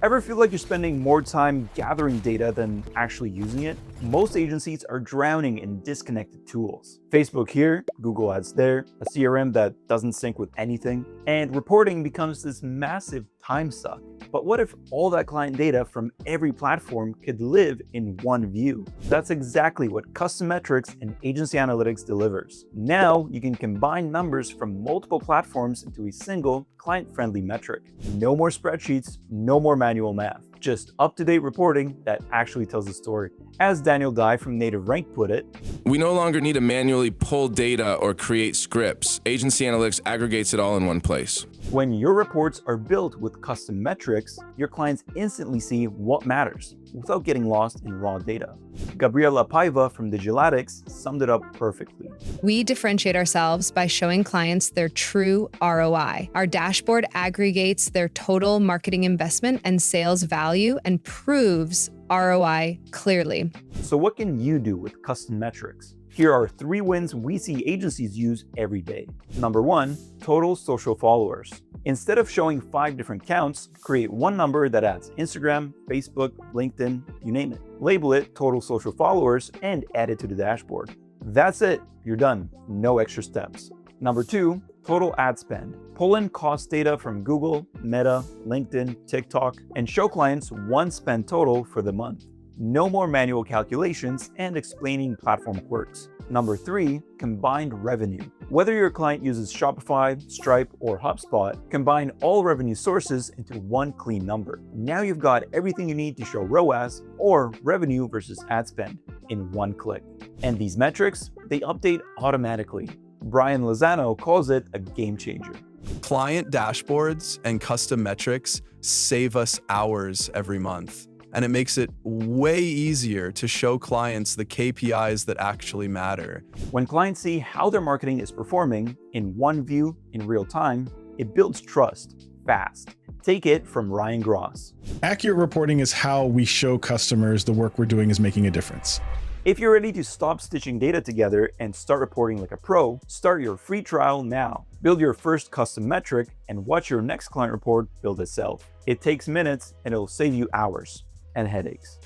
Ever feel like you're spending more time gathering data than actually using it? Most agencies are drowning in disconnected tools. Facebook here, Google Ads there, a CRM that doesn't sync with anything, and reporting becomes this massive time suck. But what if all that client data from every platform could live in one view? That's exactly what Custom Metrics and AgencyAnalytics delivers. Now you can combine numbers from multiple platforms into a single client-friendly metric. No more spreadsheets, no more manual math, just up-to-date reporting that actually tells the story. As Daniel Dye from Native Rank put it, "We no longer need to manually pull data or create scripts. AgencyAnalytics aggregates it all in one place." When your reports are built with custom metrics, your clients instantly see what matters without getting lost in raw data. Gabriela Paiva from Digilatics summed it up perfectly. We differentiate ourselves by showing clients their true ROI. Our dashboard aggregates their total marketing investment and sales value and proves ROI clearly. So what can you do with custom metrics? Here are 3 wins we see agencies use every day. Number 1, total social followers. Instead of showing 5 different counts, create one number that adds Instagram, Facebook, LinkedIn, you name it. Label it total social followers and add it to the dashboard. That's it, you're done, no extra steps. Number 2, total ad spend. Pull in cost data from Google, Meta, LinkedIn, TikTok, and show clients one spend total for the month. No more manual calculations and explaining platform quirks. Number 3, combined revenue. Whether your client uses Shopify, Stripe, or HubSpot, combine all revenue sources into one clean number. Now you've got everything you need to show ROAS, or revenue versus ad spend, in one click. And these metrics, they update automatically. Brian Lozano calls it a game changer. Client dashboards and custom metrics save us hours every month. And it makes it way easier to show clients the KPIs that actually matter. When clients see how their marketing is performing in one view in real time, it builds trust fast. Take it from Ryan Gross. Accurate reporting is how we show customers the work we're doing is making a difference. If you're ready to stop stitching data together and start reporting like a pro, start your free trial now. Build your first custom metric and watch your next client report build itself. It takes minutes and it'll save you hours and headaches.